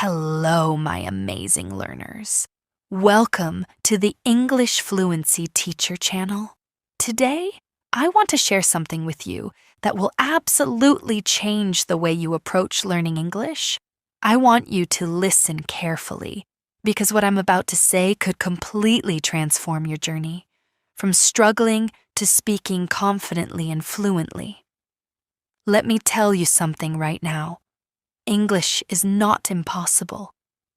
Hello, my amazing learners. Welcome to the English Fluency Teacher channel. Today, I want to share something with you that will absolutely change the way you approach learning English. I want you to listen carefully because what I'm about to say could completely transform your journey from struggling to speaking confidently and fluently. Let me tell you something right now. English is not impossible.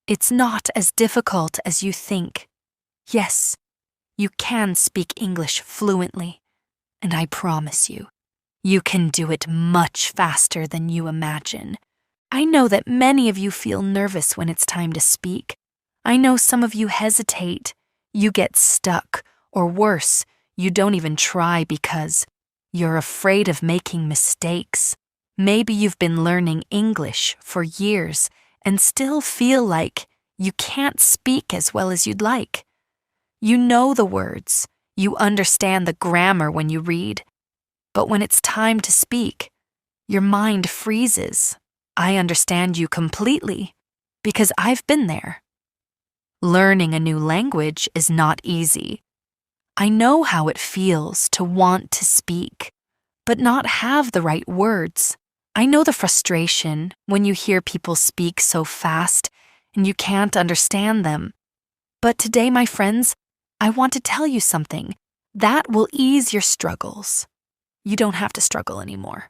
It's not as difficult as you think. Yes, you can speak English fluently, and I promise you, you can do it much faster than you imagine. I know that many of you feel nervous when it's time to speak. I know some of you hesitate, you get stuck, or worse, you don't even try because you're afraid of making mistakes. Maybe you've been learning English for years and still feel like you can't speak as well as you'd like. You know the words, you understand the grammar when you read, but when it's time to speak, your mind freezes. I understand you completely because I've been there. Learning a new language is not easy. I know how it feels to want to speak, but not have the right words. I know the frustration when you hear people speak so fast and you can't understand them. But today, my friends, I want to tell you something that will ease your struggles. You don't have to struggle anymore.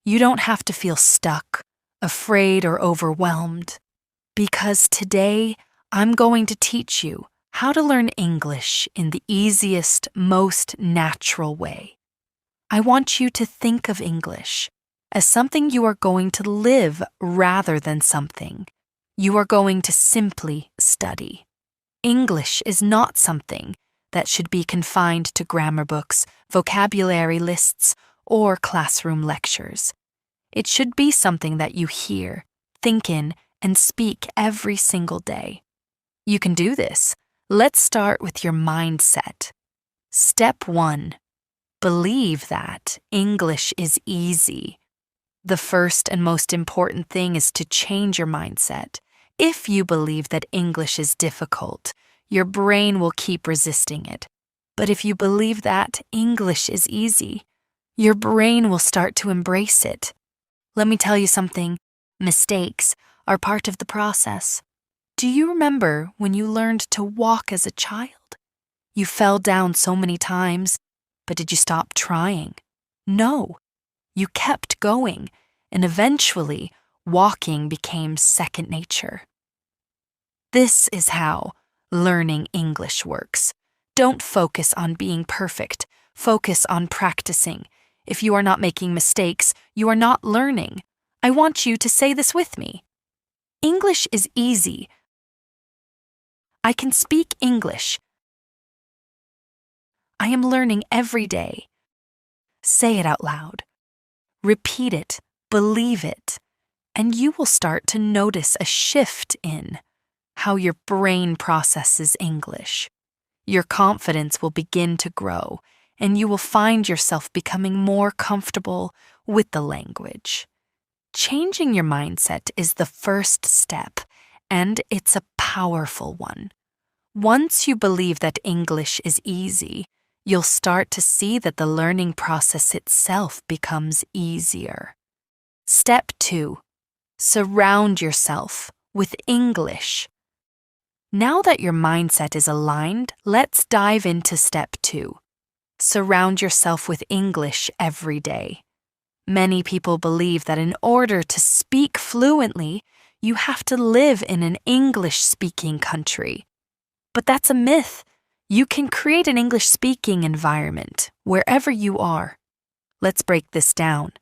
You don't have to feel stuck, afraid, or overwhelmed. Because today, I'm going to teach you how to learn English in the easiest, most natural way. I want you to think of English as something you are going to live rather than something you are going to simply study. English is not something that should be confined to grammar books, vocabulary lists, or classroom lectures. It should be something that you hear, think in, and speak every single day. You can do this. Let's start with your mindset. Step 1. Believe that English is easy. The first and most important thing is to change your mindset. If you believe that English is difficult, your brain will keep resisting it. But if you believe that English is easy, your brain will start to embrace it. Let me tell you something. Mistakes are part of the process. Do you remember when you learned to walk as a child? You fell down so many times, but did you stop trying? No. You kept going, and eventually, walking became second nature. This is how learning English works. Don't focus on being perfect. Focus on practicing. If you are not making mistakes, you are not learning. I want you to say this with me. English is easy. I can speak English. I am learning every day. Say it out loud. Repeat it, believe it, and you will start to notice a shift in how your brain processes English. Your confidence will begin to grow, and you will find yourself becoming more comfortable with the language. Changing your mindset is the first step, and it's a powerful one. Once you believe that English is easy, you'll start to see that the learning process itself becomes easier. Step 2. Surround yourself with English. Now that your mindset is aligned, let's dive into step 2. Surround yourself with English every day. Many people believe that in order to speak fluently, you have to live in an English-speaking country. But that's a myth. You can create an English-speaking environment wherever you are. Let's break this down.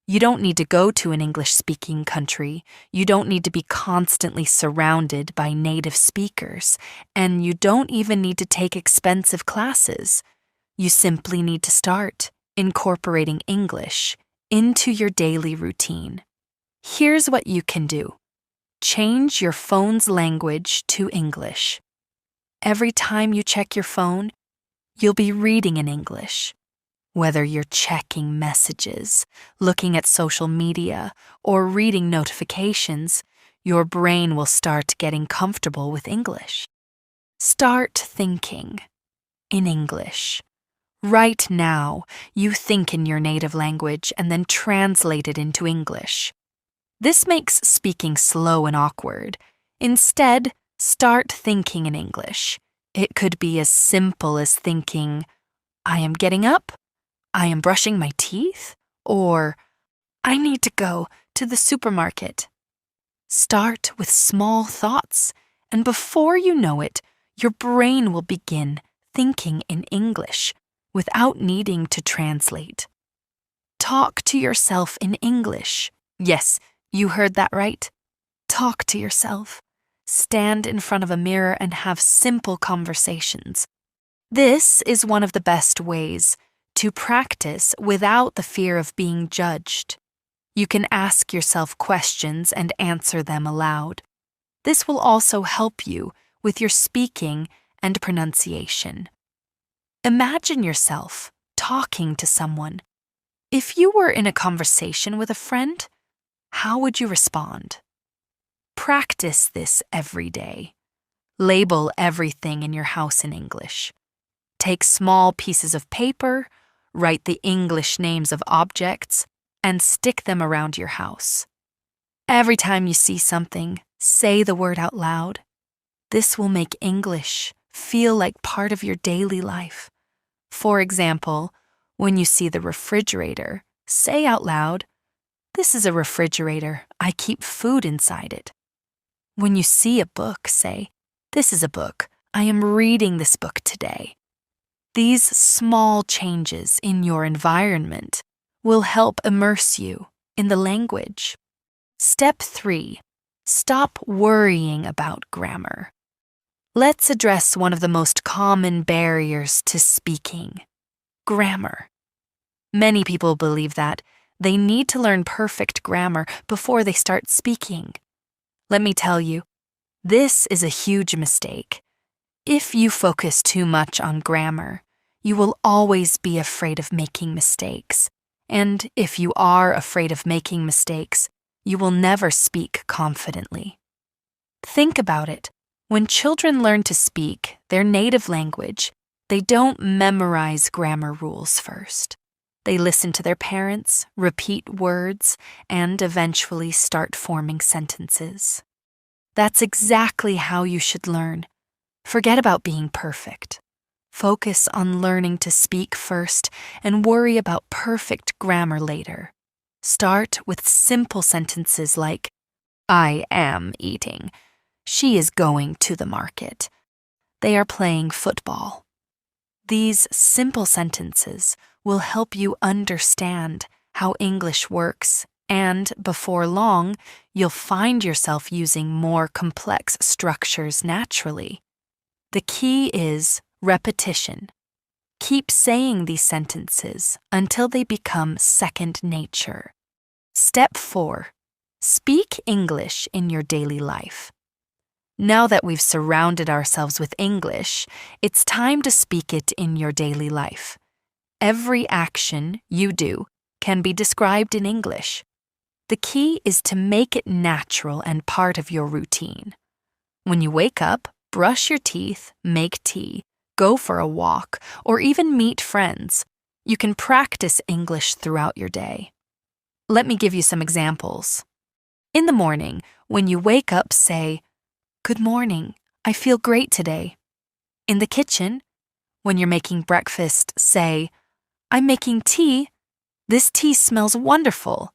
You don't need to go to an English-speaking country. You don't need to be constantly surrounded by native speakers. And you don't even need to take expensive classes. You simply need to start incorporating English into your daily routine. Here's what you can do. Change your phone's language to English. Every time you check your phone, you'll be reading in English. Whether you're checking messages, looking at social media, or reading notifications, your brain will start getting comfortable with English. Start thinking in English. Right now, you think in your native language and then translate it into English. This makes speaking slow and awkward. Instead, start thinking in English. It could be as simple as thinking, I am getting up, I am brushing my teeth, or I need to go to the supermarket. Start with small thoughts, and before you know it, your brain will begin thinking in English without needing to translate. Talk to yourself in English. Yes, you heard that right. Talk to yourself. Stand in front of a mirror and have simple conversations. This is one of the best ways to practice without the fear of being judged. You can ask yourself questions and answer them aloud. This will also help you with your speaking and pronunciation. Imagine yourself talking to someone. If you were in a conversation with a friend, how would you respond? Practice this every day. Label everything in your house in English. Take small pieces of paper, write the English names of objects, and stick them around your house. Every time you see something, say the word out loud. This will make English feel like part of your daily life. For example, when you see the refrigerator, say out loud, "This is a refrigerator. I keep food inside it." When you see a book, say, "This is a book. I am reading this book today." These small changes in your environment will help immerse you in the language. Step 3. Stop worrying about grammar. Let's address one of the most common barriers to speaking: grammar. Many people believe that they need to learn perfect grammar before they start speaking. Let me tell you, this is a huge mistake. If you focus too much on grammar, you will always be afraid of making mistakes. And if you are afraid of making mistakes, you will never speak confidently. Think about it. When children learn to speak their native language, they don't memorize grammar rules first. They listen to their parents, repeat words, and eventually start forming sentences. That's exactly how you should learn. Forget about being perfect. Focus on learning to speak first and worry about perfect grammar later. Start with simple sentences like, I am eating. She is going to the market. They are playing football. These simple sentences will help you understand how English works, and before long, you'll find yourself using more complex structures naturally. The key is repetition. Keep saying these sentences until they become second nature. Step 4. Speak English in your daily life. Now that we've surrounded ourselves with English, it's time to speak it in your daily life. Every action you do can be described in English. The key is to make it natural and part of your routine. When you wake up, brush your teeth, make tea, go for a walk, or even meet friends, you can practice English throughout your day. Let me give you some examples. In the morning, when you wake up, say, Good morning, I feel great today. In the kitchen, when you're making breakfast, say, I'm making tea. This tea smells wonderful.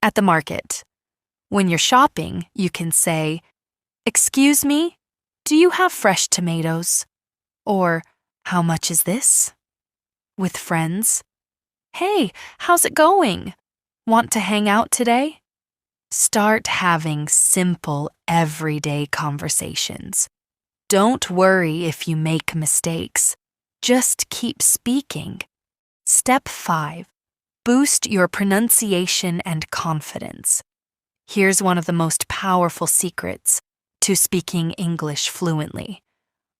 At the market, when you're shopping, you can say, Excuse me, do you have fresh tomatoes? Or, how much is this? With friends, Hey, how's it going? Want to hang out today? Start having simple, everyday conversations. Don't worry if you make mistakes. Just keep speaking. Step 5. Boost your pronunciation and confidence. Here's one of the most powerful secrets to speaking English fluently.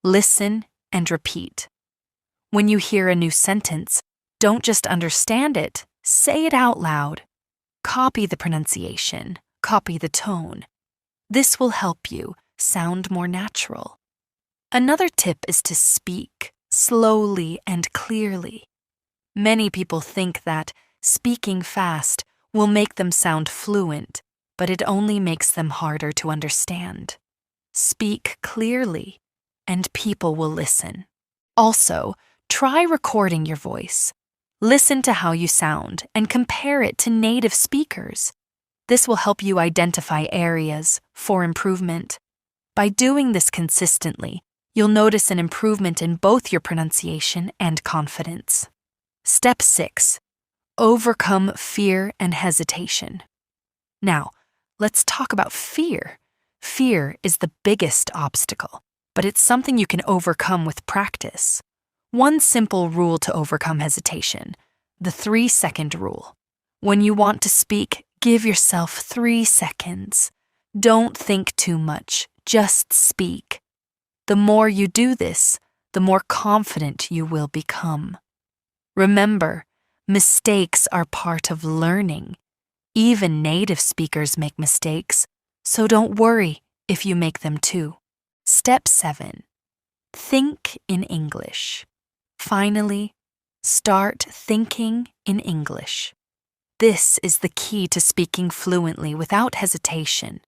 Listen and repeat. When you hear a new sentence, don't just understand it, say it out loud. Copy the pronunciation, copy the tone. This will help you sound more natural. Another tip is to speak slowly and clearly. Many people think that speaking fast will make them sound fluent, but it only makes them harder to understand. Speak clearly, and people will listen. Also, try recording your voice. Listen to how you sound and compare it to native speakers. This will help you identify areas for improvement. By doing this consistently, you'll notice an improvement in both your pronunciation and confidence. Step 6. Overcome fear and hesitation. Now, let's talk about fear. Fear is the biggest obstacle, but it's something you can overcome with practice. One simple rule to overcome hesitation: the 3-second rule. When you want to speak, give yourself 3 seconds. Don't think too much, just speak. The more you do this, the more confident you will become. Remember, mistakes are part of learning. Even native speakers make mistakes, so don't worry if you make them too. Step 7. Think in English. Finally, start thinking in English. This is the key to speaking fluently without hesitation.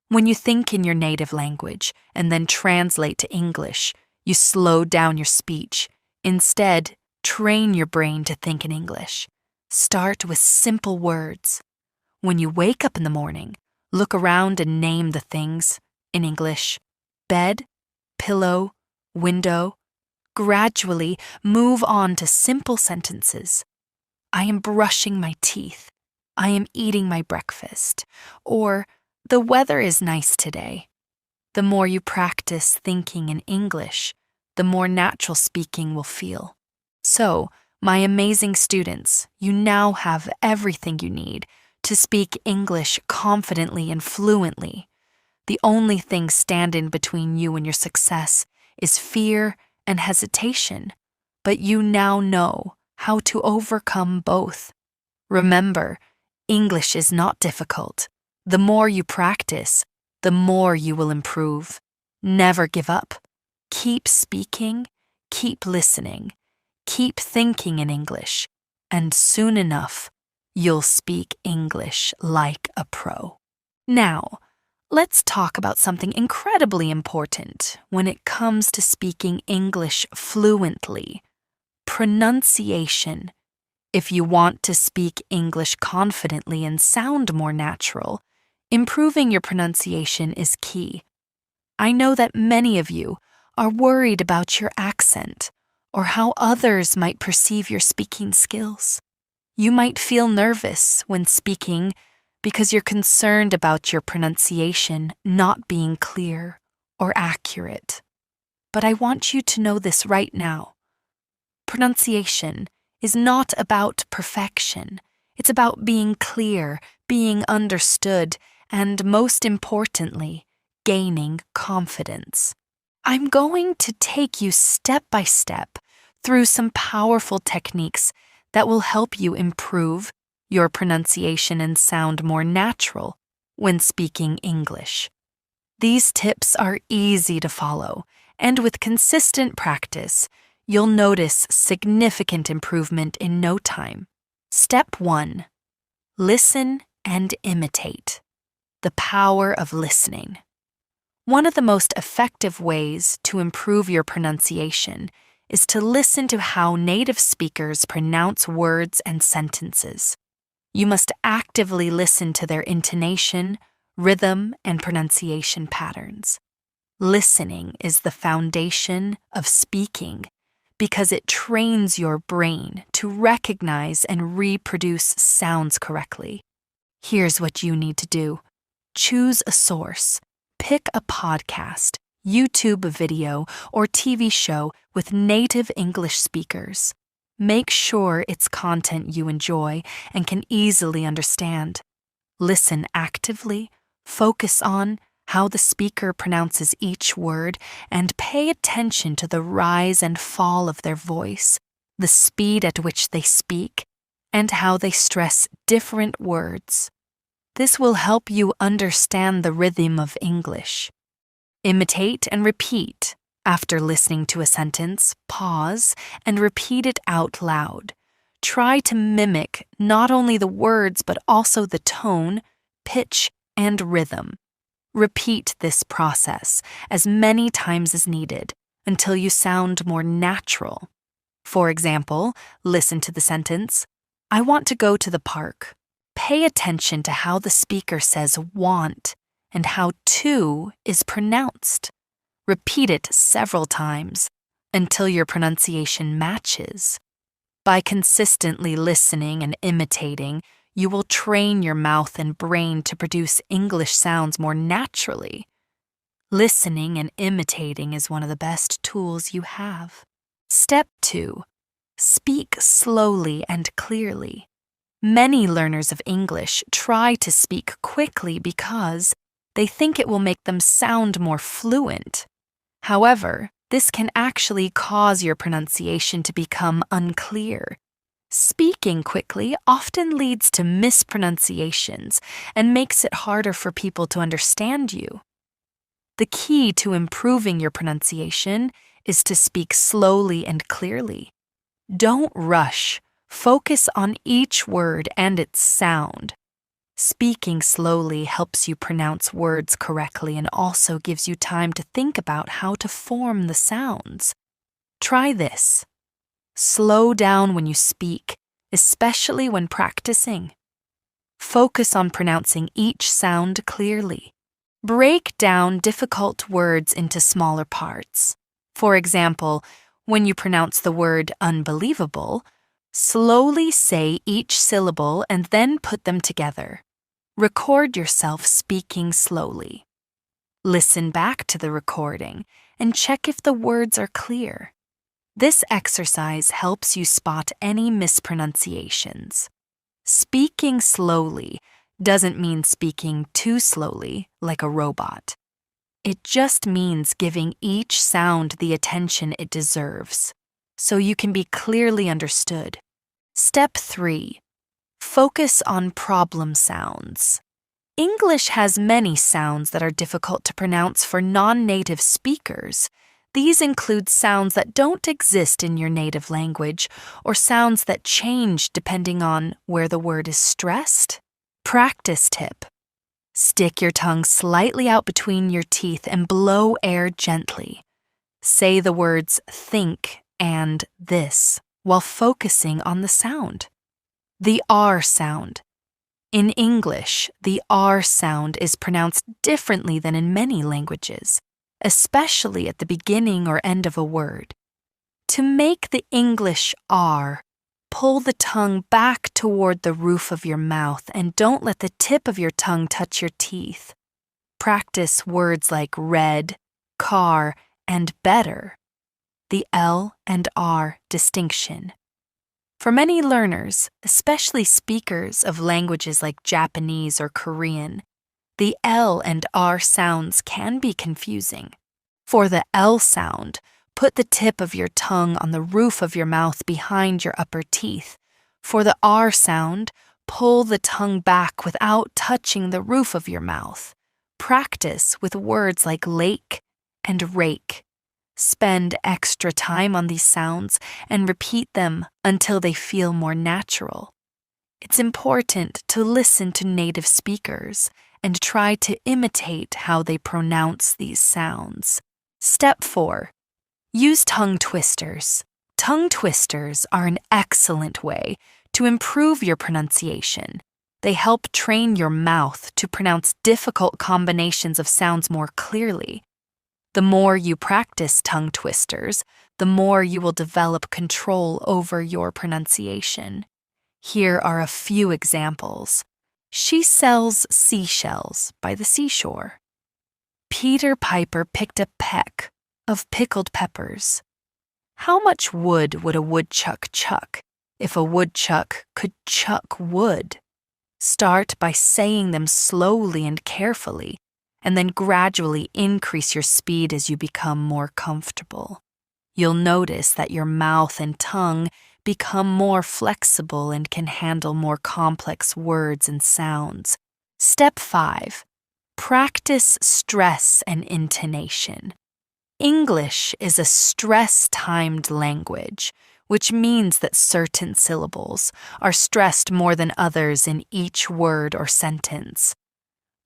When you think in your native language and then translate to English, you slow down your speech. Instead, train your brain to think in English. Start with simple words. When you wake up in the morning, look around and name the things in English: bed, pillow, window. Gradually move on to simple sentences. I am brushing my teeth. I am eating my breakfast. Or, the weather is nice today. The more you practice thinking in English, the more natural speaking will feel. So, my amazing students, you now have everything you need to speak English confidently and fluently. The only thing standing between you and your success is fear and hesitation, but you now know how to overcome both. Remember, English is not difficult. The more you practice, the more you will improve. Never give up. Keep speaking, keep listening, keep thinking in English, and soon enough, you'll speak English like a pro. Now, let's talk about something incredibly important when it comes to speaking English fluently: pronunciation. If you want to speak English confidently and sound more natural, improving your pronunciation is key. I know that many of you are worried about your accent or how others might perceive your speaking skills. You might feel nervous when speaking because you're concerned about your pronunciation not being clear or accurate. But I want you to know this right now. Pronunciation is not about perfection. It's about being clear, being understood, and most importantly, gaining confidence. I'm going to take you step by step through some powerful techniques that will help you improve your pronunciation and sound more natural when speaking English. These tips are easy to follow, and with consistent practice, you'll notice significant improvement in no time. Step 1. Listen and imitate. The power of listening. One of the most effective ways to improve your pronunciation is to listen to how native speakers pronounce words and sentences. You must actively listen to their intonation, rhythm, and pronunciation patterns. Listening is the foundation of speaking because it trains your brain to recognize and reproduce sounds correctly. Here's what you need to do. Choose a source. Pick a podcast, YouTube video, or TV show with native English speakers. Make sure it's content you enjoy and can easily understand. Listen actively, focus on how the speaker pronounces each word, and pay attention to the rise and fall of their voice, the speed at which they speak, and how they stress different words. This will help you understand the rhythm of English. Imitate and repeat. After listening to a sentence, pause and repeat it out loud. Try to mimic not only the words but also the tone, pitch, and rhythm. Repeat this process as many times as needed until you sound more natural. For example, listen to the sentence, "I want to go to the park." Pay attention to how the speaker says want and how to is pronounced. Repeat it several times until your pronunciation matches. By consistently listening and imitating, you will train your mouth and brain to produce English sounds more naturally. Listening and imitating is one of the best tools you have. Step 2. Speak slowly and clearly. Many learners of English try to speak quickly because they think it will make them sound more fluent. However, this can actually cause your pronunciation to become unclear. Speaking quickly often leads to mispronunciations and makes it harder for people to understand you. The key to improving your pronunciation is to speak slowly and clearly. Don't rush. Focus on each word and its sound. Speaking slowly helps you pronounce words correctly and also gives you time to think about how to form the sounds. Try this. Slow down when you speak, especially when practicing. Focus on pronouncing each sound clearly. Break down difficult words into smaller parts. For example, when you pronounce the word unbelievable, slowly say each syllable and then put them together. Record yourself speaking slowly. Listen back to the recording and check if the words are clear. This exercise helps you spot any mispronunciations. Speaking slowly doesn't mean speaking too slowly, like a robot. It just means giving each sound the attention it deserves, so you can be clearly understood. Step 3. Focus on problem sounds. English has many sounds that are difficult to pronounce for non-native speakers. These include sounds that don't exist in your native language or sounds that change depending on where the word is stressed. Practice tip. Stick your tongue slightly out between your teeth and blow air gently. Say the words think and this while focusing on the sound. The R sound. In English, the R sound is pronounced differently than in many languages, especially at the beginning or end of a word. To make the English R, pull the tongue back toward the roof of your mouth and don't let the tip of your tongue touch your teeth. Practice words like red, car, and better. The L and R distinction. For many learners, especially speakers of languages like Japanese or Korean, the L and R sounds can be confusing. For the L sound, put the tip of your tongue on the roof of your mouth behind your upper teeth. For the R sound, pull the tongue back without touching the roof of your mouth. Practice with words like lake and rake. Spend extra time on these sounds and repeat them until they feel more natural. It's important to listen to native speakers and try to imitate how they pronounce these sounds. Step 4. Use tongue twisters. Tongue twisters are an excellent way to improve your pronunciation. They help train your mouth to pronounce difficult combinations of sounds more clearly. The more you practice tongue twisters, the more you will develop control over your pronunciation. Here are a few examples. She sells seashells by the seashore. Peter Piper picked a peck of pickled peppers. How much wood would a woodchuck chuck if a woodchuck could chuck wood? Start by saying them slowly and carefully, and then gradually increase your speed as you become more comfortable. You'll notice that your mouth and tongue become more flexible and can handle more complex words and sounds. Step 5. Practice stress and intonation. English is a stress-timed language, which means that certain syllables are stressed more than others in each word or sentence.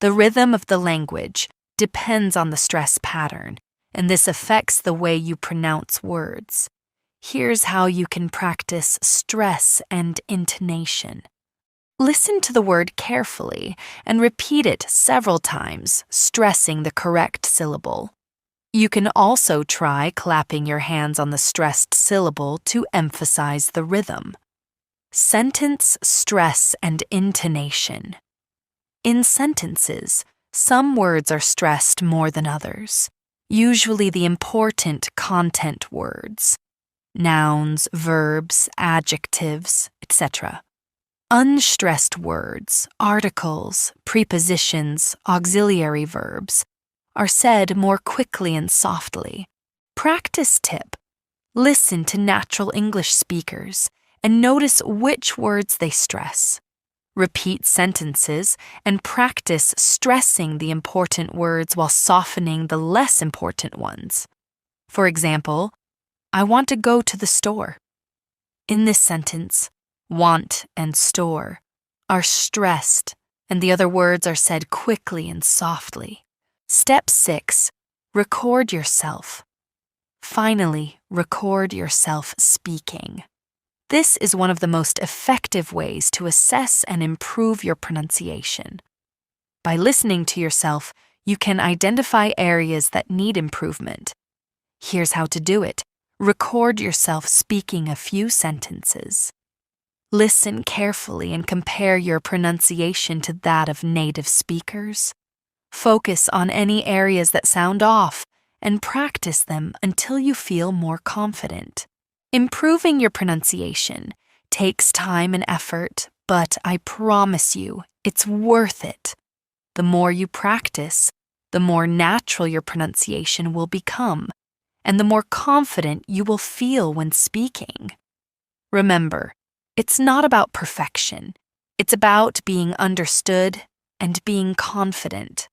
The rhythm of the language depends on the stress pattern, and this affects the way you pronounce words. Here's how you can practice stress and intonation. Listen to the word carefully and repeat it several times, stressing the correct syllable. You can also try clapping your hands on the stressed syllable to emphasize the rhythm. Sentence stress and intonation. In sentences, some words are stressed more than others, usually the important content words, nouns, verbs, adjectives, etc. Unstressed words, articles, prepositions, auxiliary verbs are said more quickly and softly. Practice tip: listen to natural English speakers and notice which words they stress. Repeat sentences and practice stressing the important words while softening the less important ones. For example, I want to go to the store. In this sentence, want and store are stressed, and the other words are said quickly and softly. Step 6. Record yourself. Finally, record yourself speaking. This is one of the most effective ways to assess and improve your pronunciation. By listening to yourself, you can identify areas that need improvement. Here's how to do it. Record yourself speaking a few sentences. Listen carefully and compare your pronunciation to that of native speakers. Focus on any areas that sound off and practice them until you feel more confident. Improving your pronunciation takes time and effort, but I promise you, it's worth it. The more you practice, the more natural your pronunciation will become, and the more confident you will feel when speaking. Remember, it's not about perfection. It's about being understood and being confident.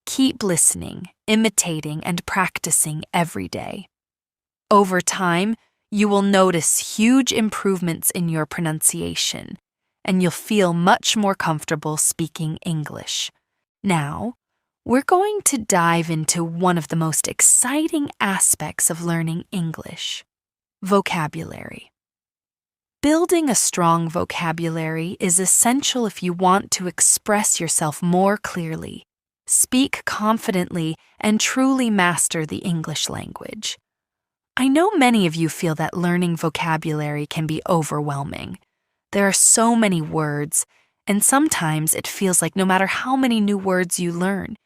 Keep listening, imitating, and practicing every day. Over time, you will notice huge improvements in your pronunciation, and you'll feel much more comfortable speaking English. Now, we're going to dive into one of the most exciting aspects of learning English: vocabulary. Building a strong vocabulary is essential if you want to express yourself more clearly, speak confidently, and truly master the English language. I know many of you feel that learning vocabulary can be overwhelming. There are so many words, and sometimes it feels like no matter how many new words you learn,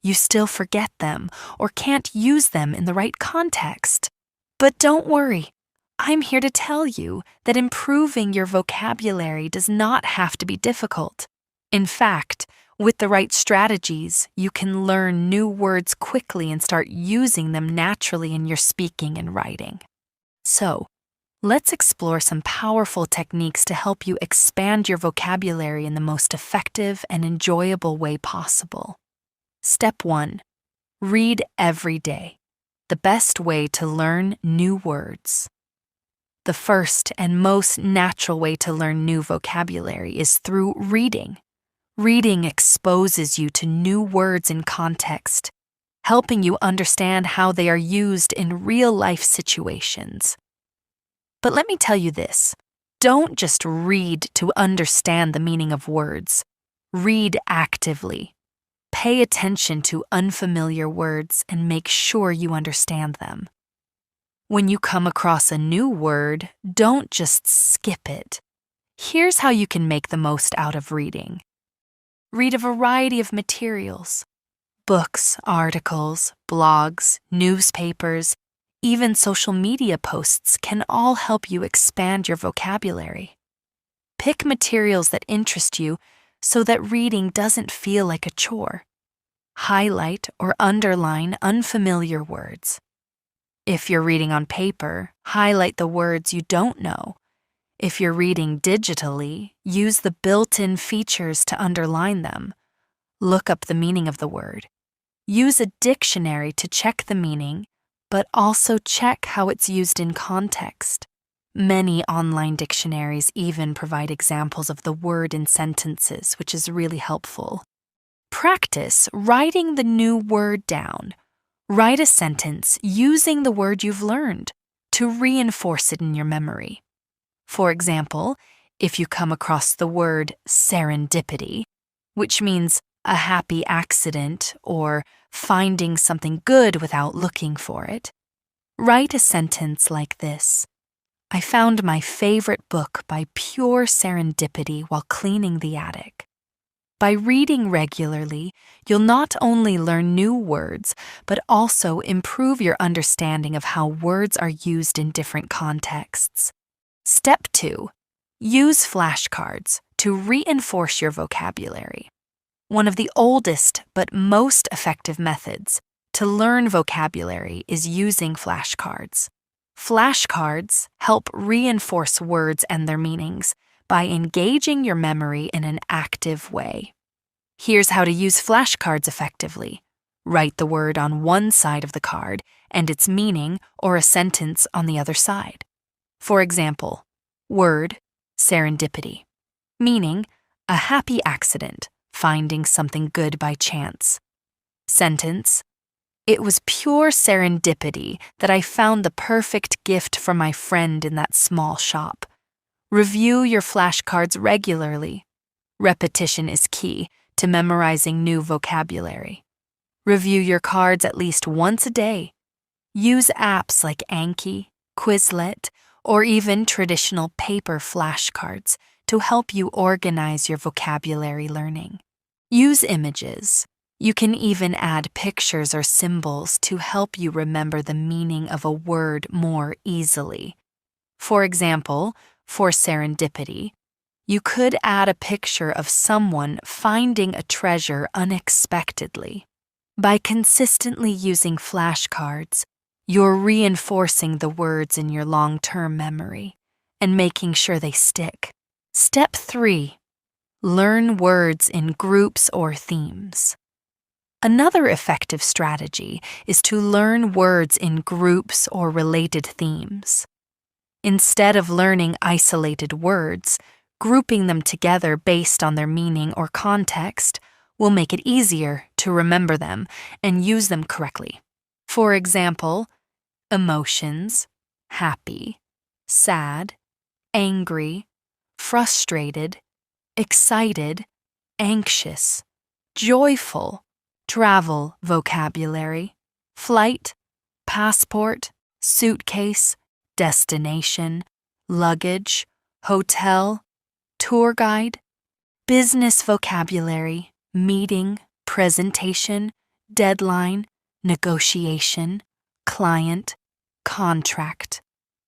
you still forget them or can't use them in the right context. But don't worry. I'm here to tell you that improving your vocabulary does not have to be difficult. In fact, with the right strategies, you can learn new words quickly and start using them naturally in your speaking and writing. So, let's explore some powerful techniques to help you expand your vocabulary in the most effective and enjoyable way possible. Step 1. Read every day. The best way to learn new words. The first and most natural way to learn new vocabulary is through reading. Reading exposes you to new words in context, helping you understand how they are used in real-life situations. But let me tell you this: don't just read to understand the meaning of words. Read actively. Pay attention to unfamiliar words and make sure you understand them. When you come across a new word, don't just skip it. Here's how you can make the most out of reading. Read a variety of materials. Books, articles, blogs, newspapers, even social media posts can all help you expand your vocabulary. Pick materials that interest you so that reading doesn't feel like a chore. Highlight or underline unfamiliar words. If you're reading on paper, highlight the words you don't know. If you're reading digitally, use the built-in features to underline them. Look up the meaning of the word. Use a dictionary to check the meaning, but also check how it's used in context. Many online dictionaries even provide examples of the word in sentences, which is really helpful. Practice writing the new word down. Write a sentence using the word you've learned to reinforce it in your memory. For example, if you come across the word serendipity, which means a happy accident or finding something good without looking for it, write a sentence like this. I found my favorite book by pure serendipity while cleaning the attic. By reading regularly, you'll not only learn new words, but also improve your understanding of how words are used in different contexts. Step 2. Use flashcards to reinforce your vocabulary. One of the oldest but most effective methods to learn vocabulary is using flashcards. Flashcards help reinforce words and their meanings by engaging your memory in an active way. Here's how to use flashcards effectively. Write the word on one side of the card and its meaning or a sentence on the other side. For example, word, serendipity. Meaning, a happy accident, finding something good by chance. Sentence, it was pure serendipity that I found the perfect gift for my friend in that small shop. Review your flashcards regularly. Repetition is key to memorizing new vocabulary. Review your cards at least once a day. Use apps like Anki, Quizlet, or even traditional paper flashcards to help you organize your vocabulary learning. Use images. You can even add pictures or symbols to help you remember the meaning of a word more easily. For example, for serendipity, you could add a picture of someone finding a treasure unexpectedly. By consistently using flashcards, you're reinforcing the words in your long-term memory and making sure they stick. Step 3. Learn words in groups or themes. Another effective strategy is to learn words in groups or related themes. Instead of learning isolated words, grouping them together based on their meaning or context will make it easier to remember them and use them correctly. For example, emotions, happy, sad, angry, frustrated, excited, anxious, joyful, travel vocabulary, flight, passport, suitcase, destination, luggage, hotel, tour guide, business vocabulary, meeting, presentation, deadline, negotiation, client, contract,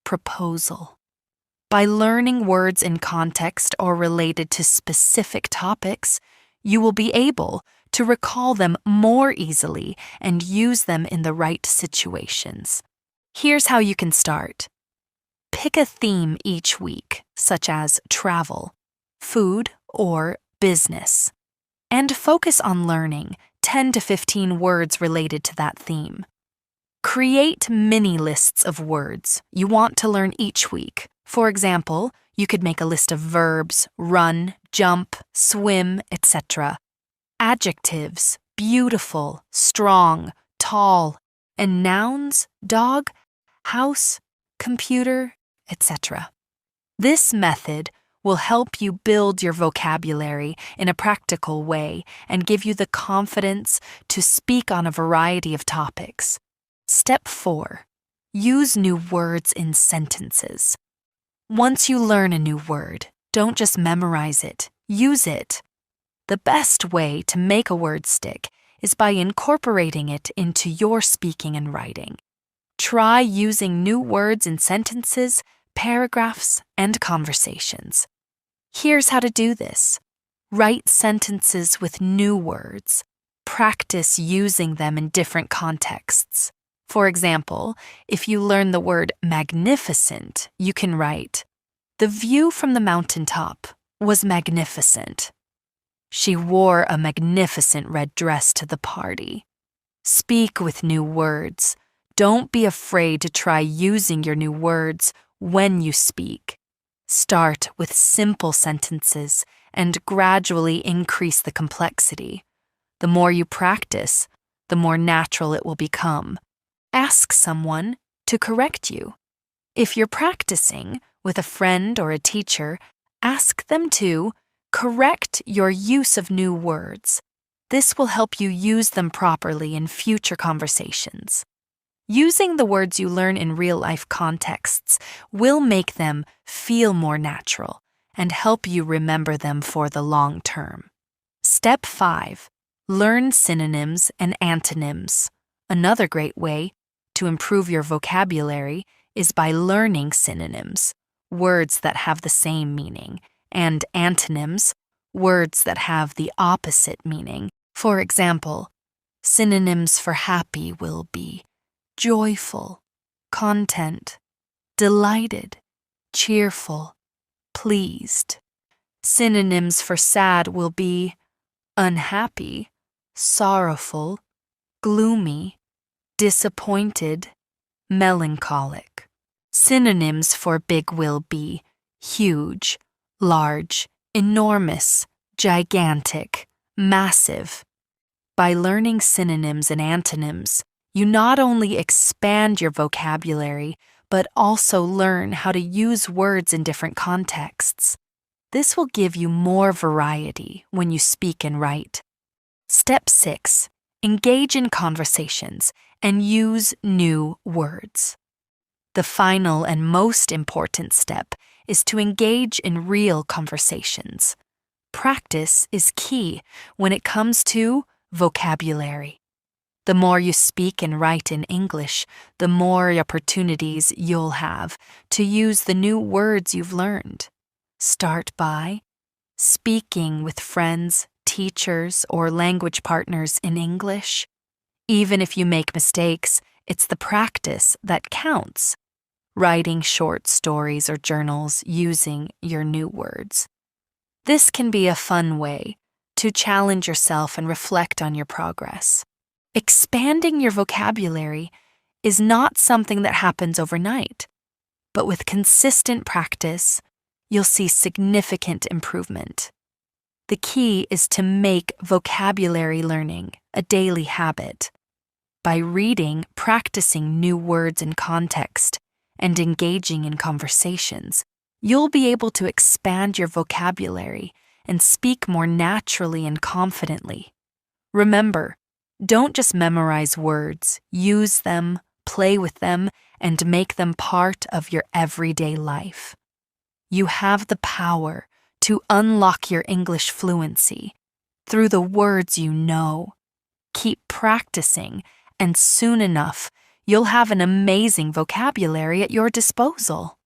proposal. By learning words in context or related to specific topics, you will be able to recall them more easily and use them in the right situations. Here's how you can start. Pick a theme each week, such as travel, food, or business, and focus on learning 10 to 15 words related to that theme. Create mini lists of words you want to learn each week. For example, you could make a list of verbs, run, jump, swim, etc. Adjectives, beautiful, strong, tall, and nouns, dog, house, computer, etc. This method will help you build your vocabulary in a practical way and give you the confidence to speak on a variety of topics. Step 4. Use new words in sentences. Once you learn a new word, don't just memorize it, use it. The best way to make a word stick is by incorporating it into your speaking and writing. Try using new words in sentences, paragraphs, and conversations. Here's how to do this. Write sentences with new words. Practice using them in different contexts. For example, if you learn the word magnificent, you can write, "The view from the mountaintop was magnificent." She wore a magnificent red dress to the party. Speak with new words. Don't be afraid to try using your new words when you speak. Start with simple sentences and gradually increase the complexity. The more you practice, the more natural it will become. Ask someone to correct you. If you're practicing with a friend or a teacher, ask them to correct your use of new words. This will help you use them properly in future conversations. Using the words you learn in real-life contexts will make them feel more natural and help you remember them for the long term. Step 5. Learn synonyms and antonyms. Another great way to improve your vocabulary is by learning synonyms, words that have the same meaning, and antonyms, words that have the opposite meaning. For example, synonyms for happy will be joyful, content, delighted, cheerful, pleased. Synonyms for sad will be unhappy, sorrowful, gloomy, disappointed, melancholic. Synonyms for big will be huge, large, enormous, gigantic, massive. By learning synonyms and antonyms, you not only expand your vocabulary, but also learn how to use words in different contexts. This will give you more variety when you speak and write. Step 6. Engage in conversations and use new words. The final and most important step is to engage in real conversations. Practice is key when it comes to vocabulary. The more you speak and write in English, the more opportunities you'll have to use the new words you've learned. Start by speaking with friends, teachers, or language partners in English. Even if you make mistakes, it's the practice that counts. Writing short stories or journals using your new words. This can be a fun way to challenge yourself and reflect on your progress. Expanding your vocabulary is not something that happens overnight, but with consistent practice, you'll see significant improvement. The key is to make vocabulary learning a daily habit. By reading, practicing new words in context, and engaging in conversations, you'll be able to expand your vocabulary and speak more naturally and confidently. Remember, don't just memorize words, use them, play with them, and make them part of your everyday life. You have the power to unlock your English fluency through the words you know. Keep practicing, and soon enough, you'll have an amazing vocabulary at your disposal.